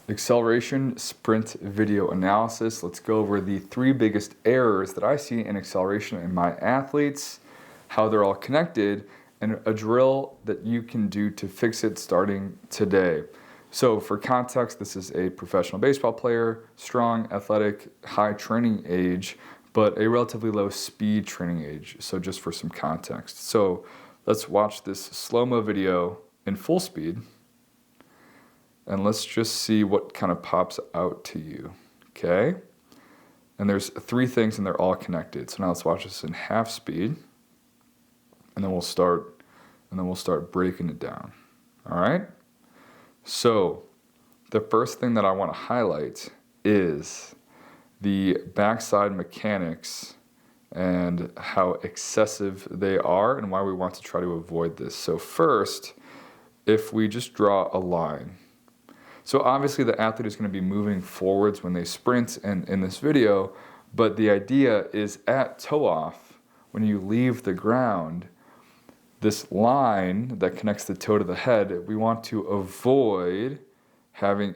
Acceleration sprint video analysis. Let's go over the 3 biggest errors that I see in acceleration in my athletes, how they're all connected, and a drill that you can do to fix it starting today. So for context, this is a professional baseball player, strong, athletic, high training age, but a relatively low speed training age. So just for some context. So let's watch this slow-mo video in full speed. And let's just see what kind of pops out to you, okay? And there's 3 things and they're all connected. So now let's watch this in half speed. And then we'll start breaking it down. All right? So the first thing that I want to highlight is the backside mechanics and how excessive they are and why we want to try to avoid this. So first, if we just draw a line. So obviously the athlete is going to be moving forwards when they sprint in this video, but the idea is at toe off, when you leave the ground, this line that connects the toe to the head, we want to avoid having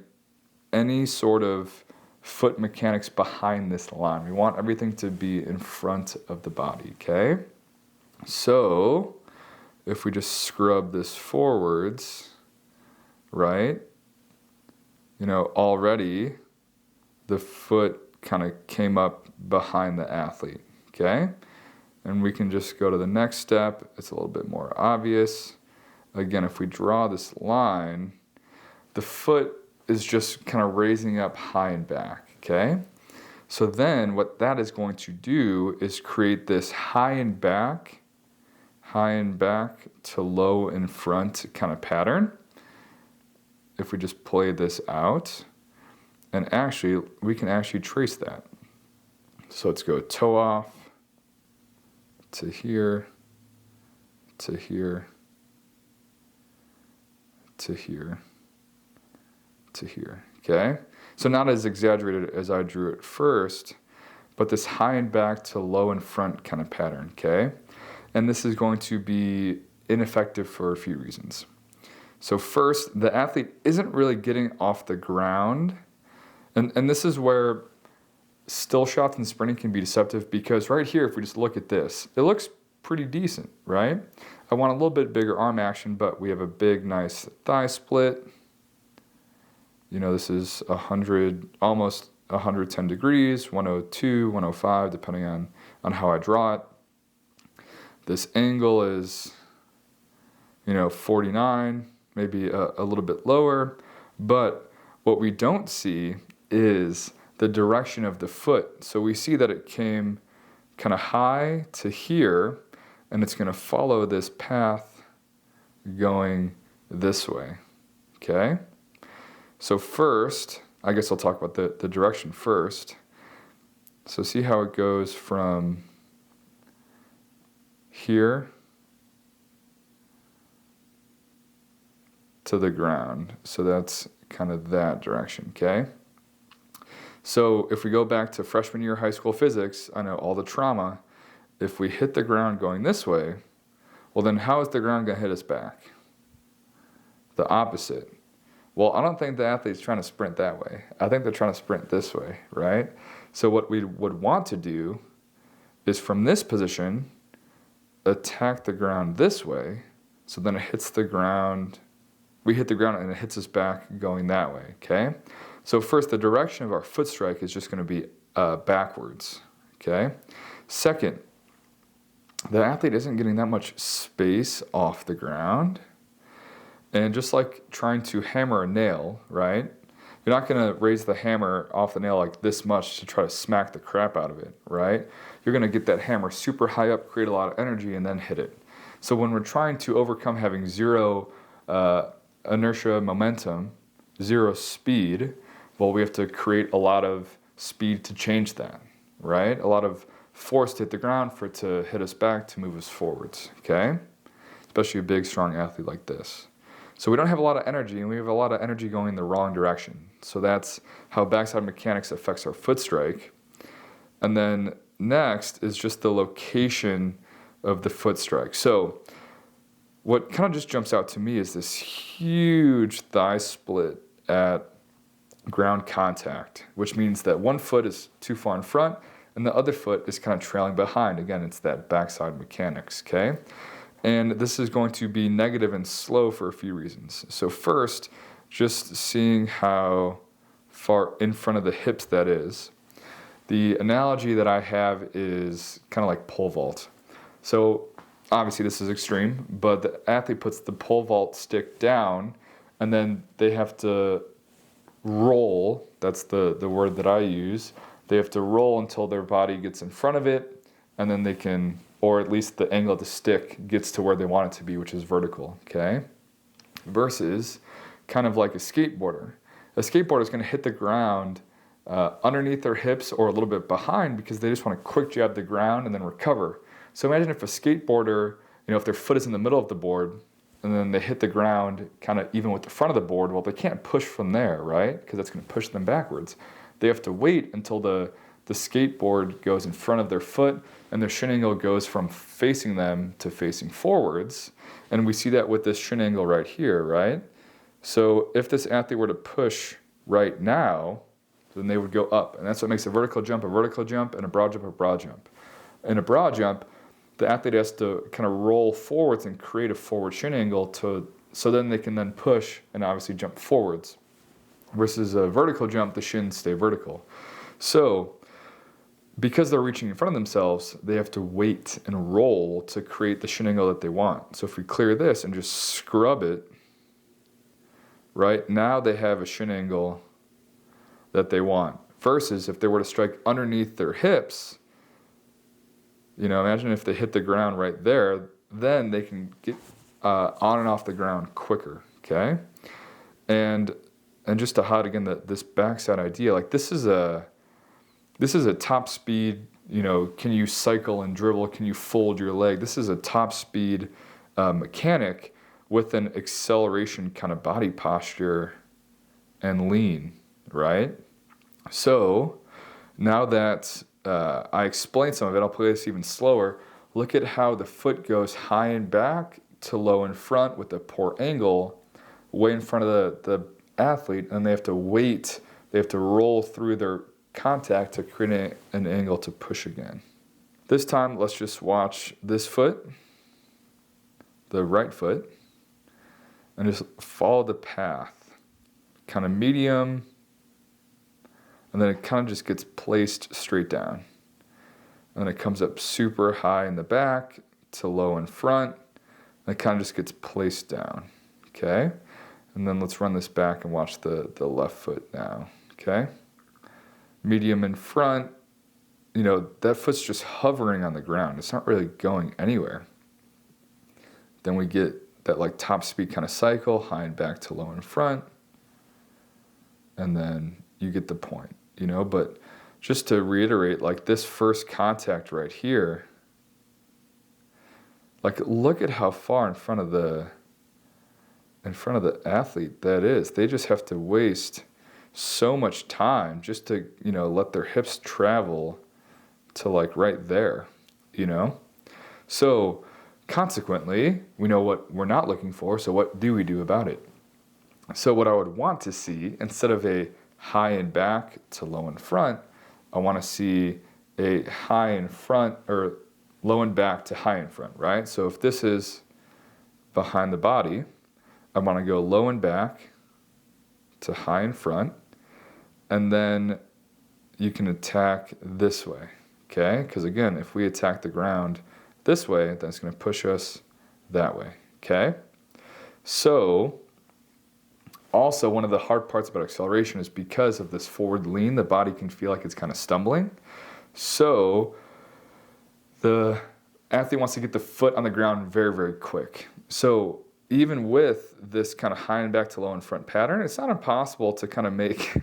any sort of foot mechanics behind this line. We want everything to be in front of the body, okay? So if we just scrub this forwards, right? Already the foot kind of came up behind the athlete, okay? And we can just go to the next step. It's a little bit more obvious. Again, if we draw this line, the foot is just kind of raising up high and back, okay? So then what that is going to do is create this high and back to low in front kind of pattern. If we just play this out, and we can actually trace that. So let's go toe off, to here, to here, to here, to here, okay? So not as exaggerated as I drew it first, but this high and back to low and front kind of pattern, okay? And this is going to be ineffective for a few reasons. So first, the athlete isn't really getting off the ground. And this is where still shots and sprinting can be deceptive, because right here, if we just look at this, it looks pretty decent, right? I want a little bit bigger arm action, but we have a big, nice thigh split. This is 100, almost 110 degrees, 102, 105, depending on how I draw it. This angle is, 49. Maybe a little bit lower, but what we don't see is the direction of the foot. So we see that it came kind of high to here, and it's going to follow this path going this way, okay? So first, I guess I'll talk about the direction first. So see how it goes from here to the ground. So that's kind of that direction, okay? So if we go back to freshman year high school physics, I know all the trauma. If we hit the ground going this way, well then how is the ground going to hit us back? The opposite. Well, I don't think the athlete's trying to sprint that way. I think they're trying to sprint this way, right? So what we would want to do is from this position, attack the ground this way, so then it hits the ground. We hit the ground and it hits us back going that way, okay? So first, the direction of our foot strike is just going to be backwards, okay? Second, the athlete isn't getting that much space off the ground. And just like trying to hammer a nail, right? You're not going to raise the hammer off the nail like this much to try to smack the crap out of it, right? You're going to get that hammer super high up, create a lot of energy, and then hit it. So when we're trying to overcome having zero inertia, momentum, zero speed, well, we have to create a lot of speed to change that, right? A lot of force to hit the ground for it to hit us back to move us forwards, okay? Especially a big, strong athlete like this. So we don't have a lot of energy, and we have a lot of energy going in the wrong direction. So that's how backside mechanics affects our foot strike. And then next is just the location of the foot strike. So what kind of just jumps out to me is this huge thigh split at ground contact, which means that one foot is too far in front and the other foot is kind of trailing behind. Again, it's that backside mechanics, okay? And this is going to be negative and slow for a few reasons. So first, just seeing how far in front of the hips that is. The analogy that I have is kind of like pole vault. So obviously this is extreme, but the athlete puts the pole vault stick down and then they have to roll. That's the word that I use. They have to roll until their body gets in front of it, and then they can, or at least the angle of the stick gets to where they want it to be, which is vertical, okay? Versus kind of like a skateboarder. A skateboarder is going to hit the ground underneath their hips or a little bit behind because they just want to quick jab the ground and then recover. So imagine if a skateboarder, if their foot is in the middle of the board and then they hit the ground kind of even with the front of the board, well, they can't push from there, right? Because that's going to push them backwards. They have to wait until the skateboard goes in front of their foot and their shin angle goes from facing them to facing forwards. And we see that with this shin angle right here, right? So if this athlete were to push right now, then they would go up. And that's what makes a vertical jump, and a broad jump, a broad jump. In a broad jump, the athlete has to kind of roll forwards and create a forward shin angle so then they can then push and obviously jump forwards. Versus a vertical jump, the shins stay vertical. So because they're reaching in front of themselves, they have to wait and roll to create the shin angle that they want. So if we clear this and just scrub it, right, now they have a shin angle that they want. Versus if they were to strike underneath their hips, imagine if they hit the ground right there, then they can get on and off the ground quicker, okay? And just to hide again this backside idea, like this is a top speed, can you cycle and dribble? Can you fold your leg? This is a top speed mechanic with an acceleration kind of body posture and lean, right? So now that I explained some of it, I'll play this even slower. Look at how the foot goes high and back to low in front with a poor angle, way in front of the athlete, and they have to wait. They have to roll through their contact to create an angle to push again. This time, let's just watch this foot, the right foot, and just follow the path. Kind of medium, and then it kind of just gets placed straight down. And then it comes up super high in the back to low in front, and it kind of just gets placed down, okay? And then let's run this back and watch the left foot now, okay? Medium in front, that foot's just hovering on the ground. It's not really going anywhere. Then we get that like top speed kind of cycle, high and back to low in front. And then you get the point, But just to reiterate, like this first contact right here, like look at how far in front of the athlete that is. They just have to waste so much time just to, let their hips travel to like right there, So consequently, we know what we're not looking for, so what do we do about it? So what I would want to see, instead of a high and back to low in front, I want to see a high in front or low and back to high in front, right? So if this is behind the body, I want to go low and back to high in front, and then you can attack this way, okay? Because again, if we attack the ground this way, then it's going to push us that way, okay? So also, one of the hard parts about acceleration is because of this forward lean, the body can feel like it's kind of stumbling. So the athlete wants to get the foot on the ground very, very quick. So even with this kind of high and back to low and front pattern, it's not impossible to kind of make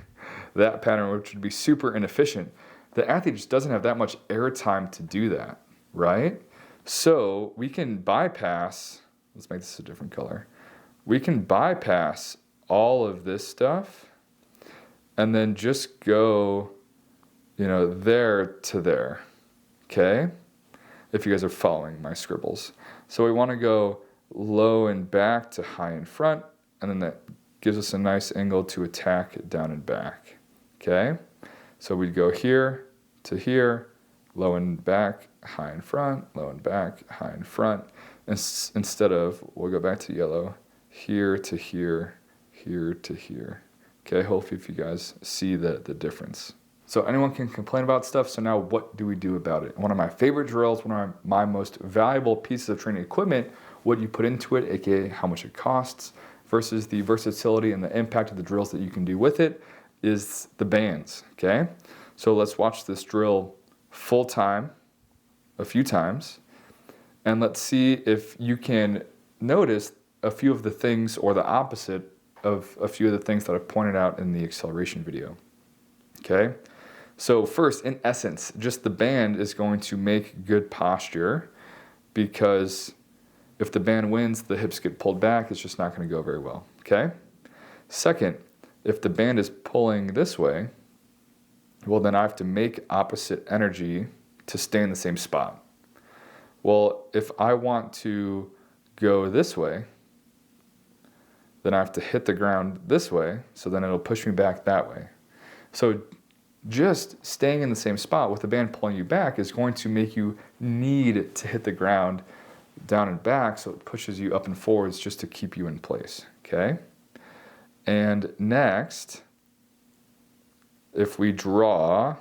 that pattern, which would be super inefficient. The athlete just doesn't have that much air time to do that, right? So we can bypass, let's make this a different color. We can bypass all of this stuff and then just go, there to there, okay? If you guys are following my scribbles. So we want to go low and back to high in front, and then that gives us a nice angle to attack down and back. Okay? So we'd go here to here, low and back, high and front, low and back, high and front. Instead of, we'll go back to yellow, here to here, here to here. Okay, hopefully if you guys see the difference. So anyone can complain about stuff, so now what do we do about it? One of my favorite drills, one of my most valuable pieces of training equipment, what you put into it, aka how much it costs, versus the versatility and the impact of the drills that you can do with it, is the bands, okay? So let's watch this drill full time, a few times, and let's see if you can notice a few of the things or the opposite of a few of the things that I pointed out in the acceleration video, okay? So first, in essence, just the band is going to make good posture, because if the band wins, the hips get pulled back, it's just not going to go very well, okay? Second, if the band is pulling this way, well, then I have to make opposite energy to stay in the same spot. Well, if I want to go this way, then I have to hit the ground this way, so then it'll push me back that way. So just staying in the same spot with the band pulling you back is going to make you need to hit the ground down and back, so it pushes you up and forwards just to keep you in place, okay? And next, if we draw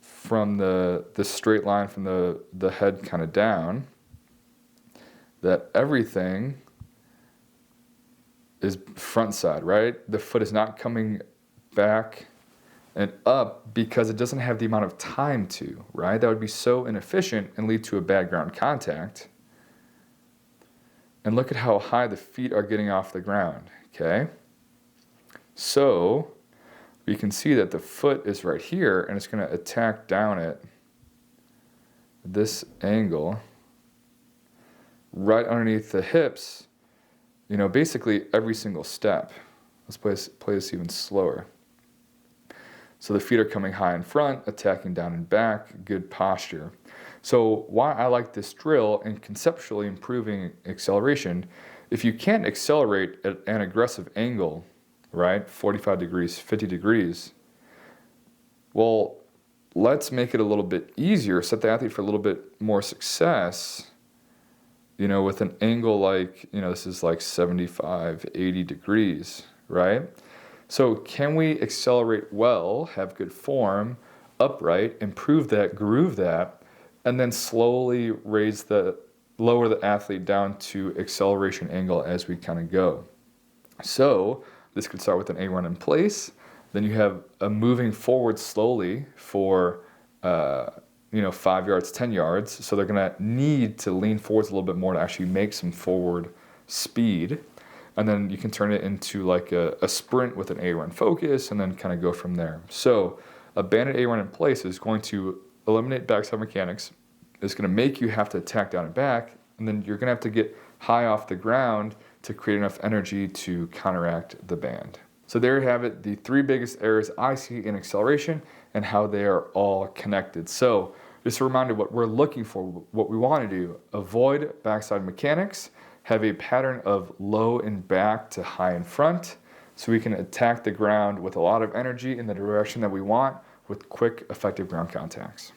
from the straight line from the head kind of down, that everything is front side, right? The foot is not coming back and up because it doesn't have the amount of time to, right? That would be so inefficient and lead to a bad ground contact. And look at how high the feet are getting off the ground, okay? So we can see that the foot is right here and it's going to attack down at this angle right underneath the hips, you know, basically every single step. Let's play this even slower. So the feet are coming high in front, attacking down and back, good posture. So why I like this drill and conceptually improving acceleration, if you can't accelerate at an aggressive angle, right, 45 degrees, 50 degrees, well, let's make it a little bit easier, set the athlete for a little bit more success, you know, with an angle like, you know, this is like 75, 80 degrees, right? So can we accelerate well, have good form, upright, improve that, groove that, and then slowly lower the athlete down to acceleration angle as we kind of go. So this could start with an A run in place, then you have a moving forward slowly for 5 yards, 10 yards. So they're gonna need to lean forwards a little bit more to actually make some forward speed. And then you can turn it into like a sprint with an A run focus and then kind of go from there. So a banded A run in place is going to eliminate backside mechanics. It's going to make you have to attack down and back, and then you're going to have to get high off the ground to create enough energy to counteract the band. So there you have it, the 3 biggest errors I see in acceleration and how they are all connected. So just a reminder what we're looking for, what we want to do: avoid backside mechanics, have a pattern of low and back to high in front, so we can attack the ground with a lot of energy in the direction that we want with quick, effective ground contacts.